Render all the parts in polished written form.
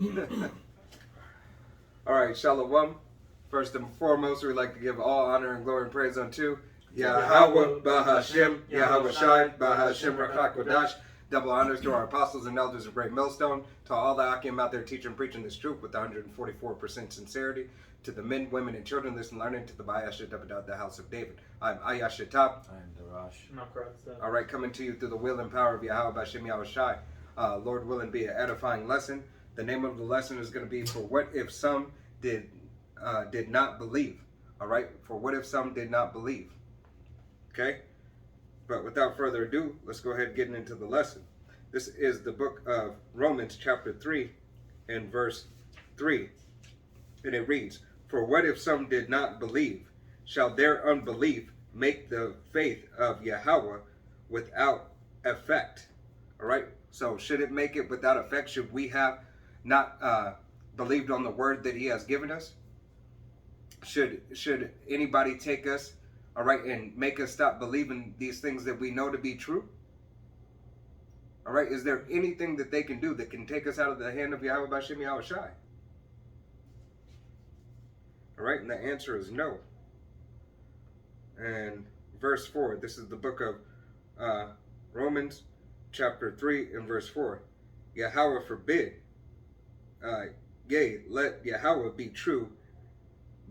All right, Shalom. First and foremost, we'd like to give all honor and glory and praise unto Yahweh, Bahashem, Yahweh Shai, Bahashem Rakakodash. Double honors to our apostles and elders of Great Millstone, to all the Akim out there teaching and preaching this truth with 144% sincerity, to the men, women, and children listening and learning, to the Mayest, the house of David. I'm Ayashatab. I am Darash. And I'm Christ. All right, coming to you through the will and power of Yahweh, Bahashem, Yahweh Shai. Lord willing, be an edifying lesson. The name of the lesson is going to be, for what if some did not believe? All right, for what if some did not believe? Okay, but without further ado, let's go ahead and get into the lesson. This is the book of Romans chapter 3 and verse 3, and it reads, for what if some did not believe? Shall their unbelief make the faith of Yahweh without effect? All right, so should it make it without effect? Should we have not believed on the word that he has given us? Should anybody take us, all right, and make us stop believing these things that we know to be true? All right, is there anything that they can do that can take us out of the hand of Yahweh Bashem Yahweh Shai? All right, and the answer is no. And verse 4, this is the book of Romans chapter 3 and verse 4. Yahweh forbid, yea, let Yahweh be true,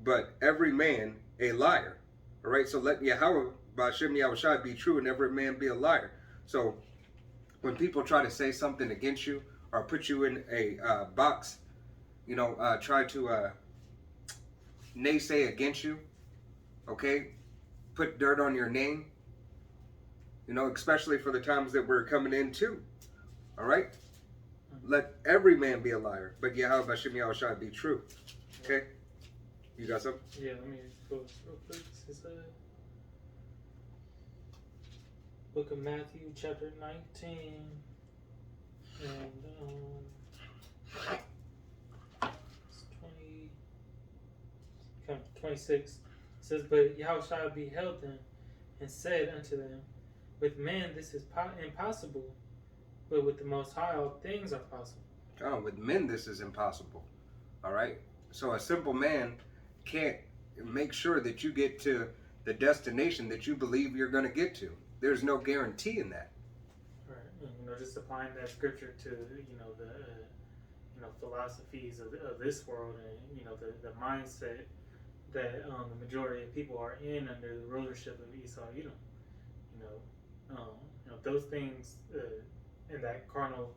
but every man a liar. All right, so let Yahweh Bashem Yahweh Shai be true and every man be a liar. So when people try to say something against you or put you in a box, you know, try to naysay against you, okay, put dirt on your name, you know, especially for the times that we're coming into. All right, let every man be a liar, but Yahweh Bashem Yahweh Shai be true. Okay, you got something? Yeah, let me go real quick. This is book of Matthew, chapter 19, and it's 26. It says, but Yahushua beheld them and said unto them, with men this is impossible, but with the Most High all things are possible. Oh, with men this is impossible. All right, so a simple man can't make sure that you get to the destination that you believe you're going to get to. There's no guarantee in that. Right, and you know, just applying that scripture to the philosophies of this world, and the mindset that the majority of people are in under the rulership of Esau. Those things and that carnal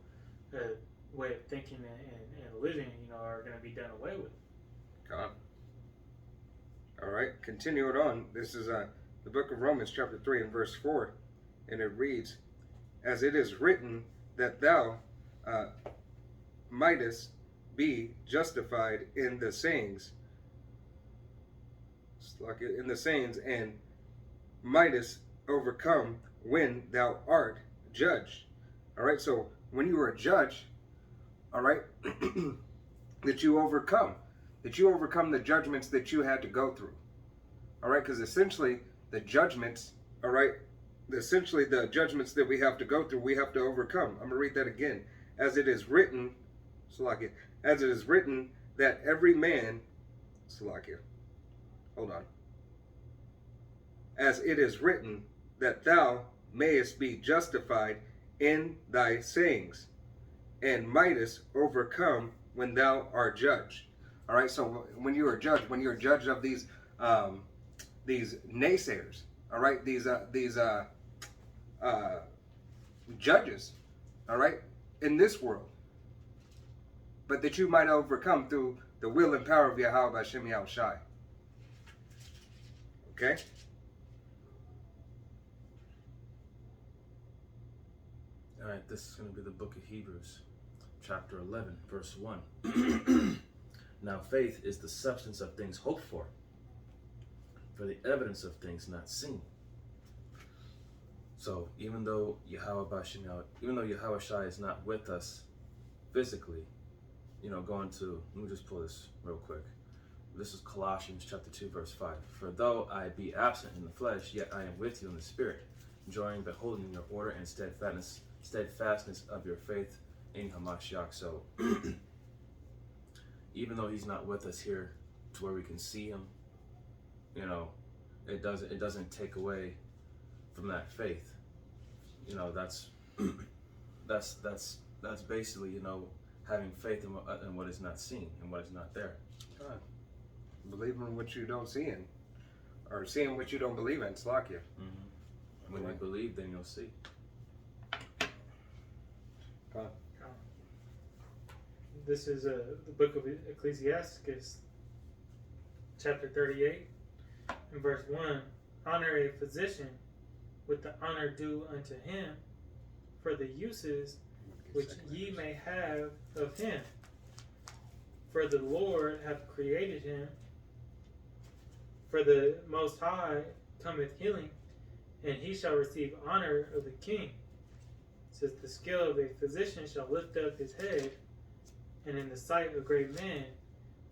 way of thinking and living, are going to be done away with. God. All right, continue it on. This is the book of Romans chapter 3 and verse 4, and it reads, as it is written that thou Midas be justified in the sayings, and Midas overcome when thou art judged. All right, so when you are a judge, all right, that you overcome the judgments that you had to go through. All right, because essentially the judgments, all right, the judgments that we have to go through, we have to overcome. I'm going to read that again. As it is written, as it is written that every man, hold on. As it is written that thou mayest be justified in thy sayings, and mightest overcome when thou art judged. All right, so when you're a judge, of these naysayers, all right, these judges, all right, in this world, but that you might overcome through the will and power of Yahweh Bashem Yahweh Shai. Okay? All right, this is going to be the book of Hebrews, chapter 11, verse 1. Now faith is the substance of things hoped for the evidence of things not seen. So even though Yahweh Shai is not with us physically, let me just pull this real quick. This is Colossians chapter 2, verse 5. For though I be absent in the flesh, yet I am with you in the spirit, enjoying beholding your order and steadfastness of your faith in Hamashiach. So even though he's not with us here to where we can see him, you know, it doesn't take away from that faith. You know, that's basically, you know, having faith in what is not seen and what is not there. God. Believing in what you don't see in, or seeing what you don't believe in. Slakia. Mm-hmm. When you believe, then you'll see. God. This is the book of Ecclesiasticus, chapter 38, and verse 1. Honor a physician with the honor due unto him for the uses which ye may have of him. For the Lord hath created him. For the Most High cometh healing, and he shall receive honor of the king. It says, the skill of a physician shall lift up his head, and in the sight of great men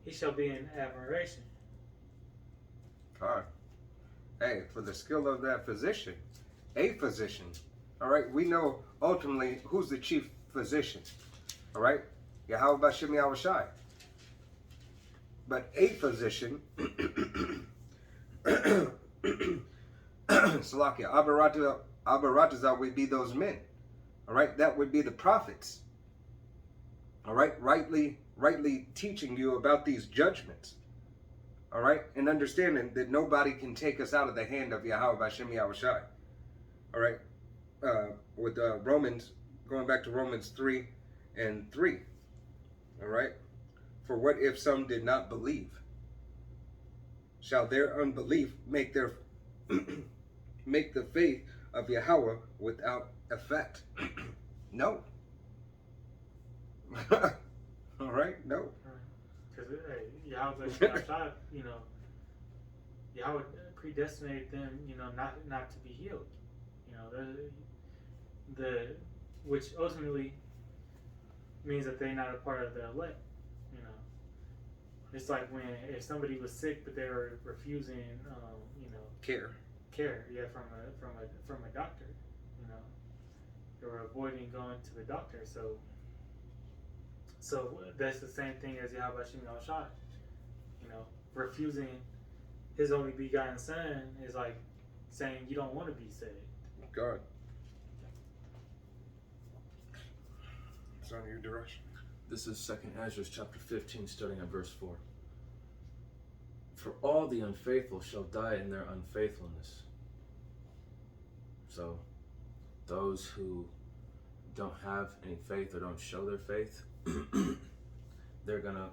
he shall be in admiration. God. Hey, for the skill of that physician, a physician. All right, we know ultimately who's the chief physician. All right, Yahweh Bashem Yahweh Shai. But a physician, Salakia, Abaratazah would be those men. All right, that would be the prophets. All right, rightly teaching you about these judgments. All right, and understanding that nobody can take us out of the hand of Yahweh Bashem Yahweh Shai. All right, with Romans, going back to Romans 3:3. All right, for what if some did not believe? Shall their unbelief make the faith of Yahweh without effect? No. All right, no. Because Yahweh, you know, Yahweh predestinated them, you know, not to be healed. You know, which ultimately means that they're not a part of the elect. You know, it's like if somebody was sick but they were refusing, you know, care, yeah, from a doctor. You know, they were avoiding going to the doctor. So that's the same thing as Yahweh Shem Shai. You know, refusing his only begotten son is like saying you don't want to be saved. God. It's on your direction. This is 2nd Ezra chapter 15, starting at verse 4. For all the unfaithful shall die in their unfaithfulness. So, those who don't have any faith or don't show their faith, they're gonna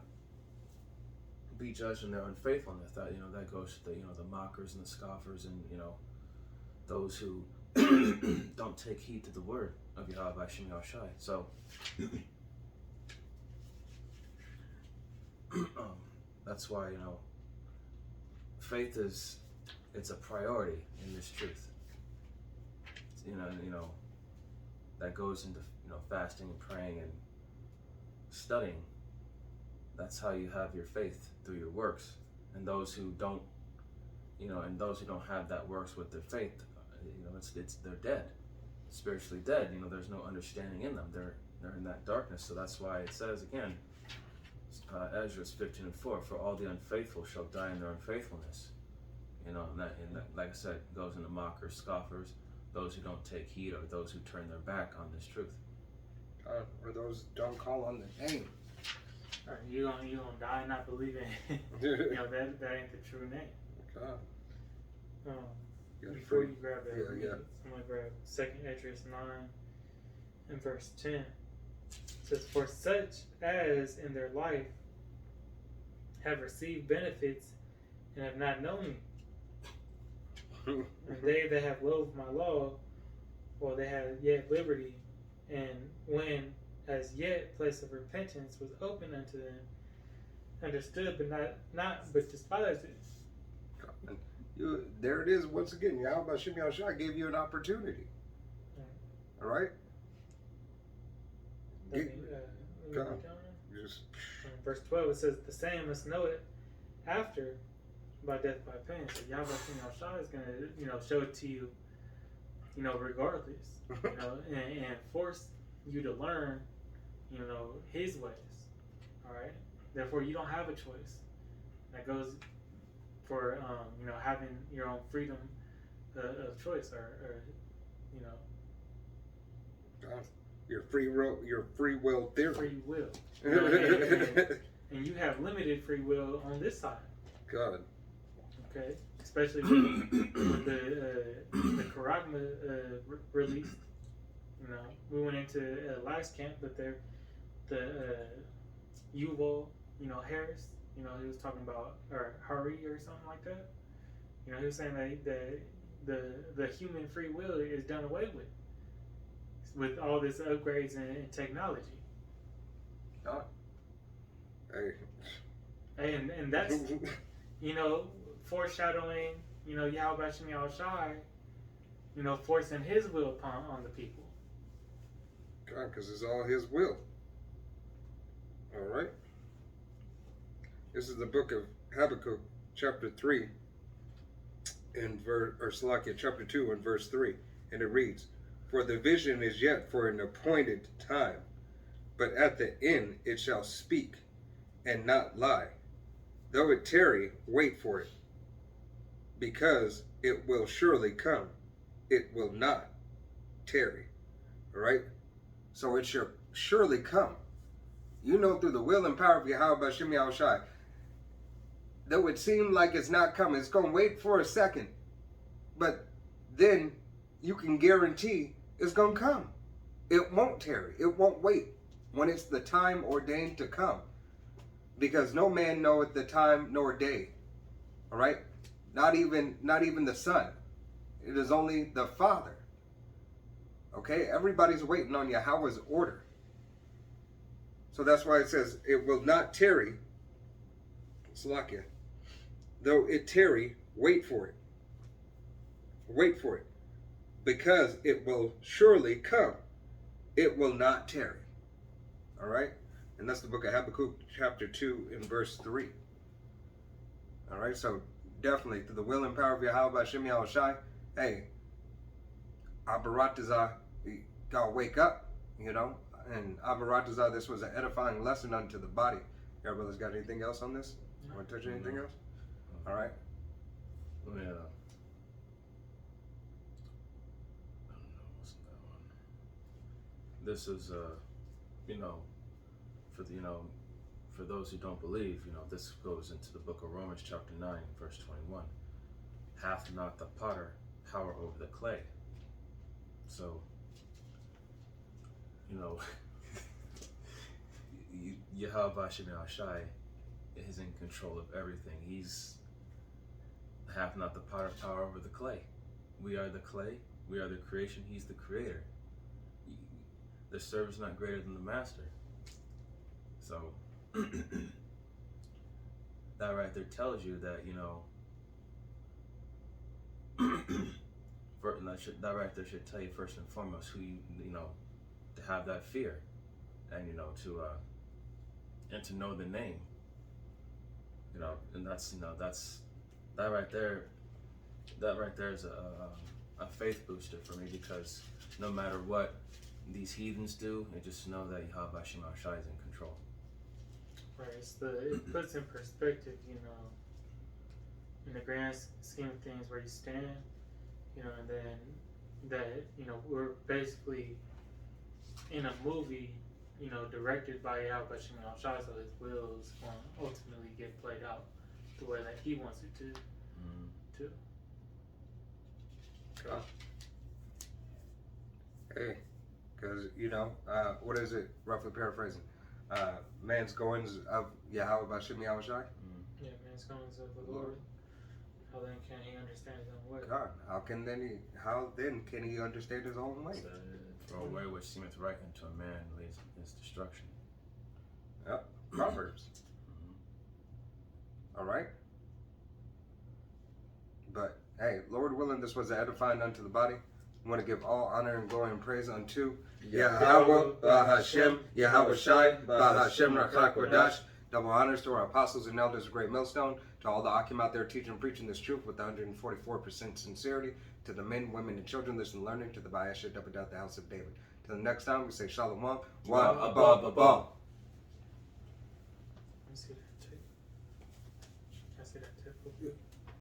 be judged in their unfaithfulness. That that goes to the mockers and the scoffers, and those who don't take heed to the word of Yahweh Shem Shai. So that's why faith it's a priority in this truth. That goes into fasting and praying and studying. That's how you have your faith, through your works. And those who don't have that works with their faith, they're dead, spiritually dead. There's no understanding in them. They're in that darkness. So that's why it says again, Ezra 15:4, for all the unfaithful shall die in their unfaithfulness. And that, like I said, goes into mockers, scoffers, those who don't take heed, or those who turn their back on this truth. Or those don't call on the name. Or you gonna die not believing. That ain't the true name. God. Before you grab that, yeah. I'm gonna grab 2nd Ezra 9 and verse 10. It says, for such as in their life have received benefits and have not known me, and they that have loathed my law, while they had yet liberty, and when as yet place of repentance was open unto them, understood but despised it. There it is once again. Yahweh Shem Shai gave you an opportunity. All right. Verse 12, it says, the same must know it after by death by pain. So Yahweh Shem Shai is going to show it to you, regardless, and force you to learn, his ways. All right. Therefore, you don't have a choice. That goes for having your own freedom of choice, or Your free will theory. free will. And you have limited free will on this side. God. Okay, especially with the Karagma release. We went into last camp, but the Yuval, Harris, he was talking about, or Hari or something like that. He was saying that the human free will is done away with all this upgrades in technology. God. Hey. And that's foreshadowing, Yahweh Shem Shai, forcing his will on the people. God, because it's all his will. All right. This is the book of Habakkuk, chapter 3, chapter 2 and verse 3. And it reads, "For the vision is yet for an appointed time, but at the end it shall speak and not lie. Though it tarry, wait for it, because it will surely come. It will not tarry." All right? So it shall surely come. Through the will and power of Yahweh Shem Shai, though it seems like it's not coming, it's going to wait for a second. But then you can guarantee it's going to come. It won't tarry. It won't wait when it's the time ordained to come. Because no man knoweth the time nor day. All right? Not even the Son. It is only the Father. Okay? Everybody's waiting on Yahweh's order. So that's why it says, it will not tarry. Salakia. Though it tarry, wait for it. Wait for it. Because it will surely come. It will not tarry. All right? And that's the book of Habakkuk, chapter 2, and verse 3. All right? So definitely, through the will and power of Yahweh Shem Shai, hey, Abaratazah, you gotta wake up, And Abaratazah, this was an edifying lesson unto the body. Y'all brothers got anything else on this? Want to touch anything else? All right. Yeah. I don't know what's in that one. This is for those who don't believe, this goes into the book of Romans chapter 9, verse 21. Hath not the potter power over the clay? So, Yahweh Shem Shai is in control of everything. He's hath not the power over the clay. We are the clay. We are the creation. He's the creator. The servant's not greater than the master. So that right there tells you that that right there should tell you first and foremost who to have that fear, and to know the name, and that's that right there is a faith booster for me, because no matter what these heathens do, I just know that Yahweh Shem Shai is in control. Right, it puts in perspective, in the grand scheme of things, where you stand, and then that, we're basically in a movie, directed by Yahweh Shem Shai, so his will is going to ultimately get played out the way that he wants it to. Hey, because, what is it, roughly paraphrasing? Man's goings of Yahweh Shem Shai? Yeah, man's goings of the Lord. How then can he understand his own way? God, how then can he understand his own way? For a way which seemeth right unto a man leads his destruction. Yep, Proverbs. All right. But hey, Lord willing, this was edifying unto the body. I want to give all honor and glory and praise unto Yahweh, Bahashem, Yahweh Shai, Bahashem Rakak Wadash. Double honors to our apostles and elders of Great Millstone, to all the Akim out there teaching and preaching this truth with 144% sincerity, to the men, women, and children listening and learning, to the Mayest, double out the house of David. Till the next time, we say Shalom, Wa Abba. me see that too. I see that too.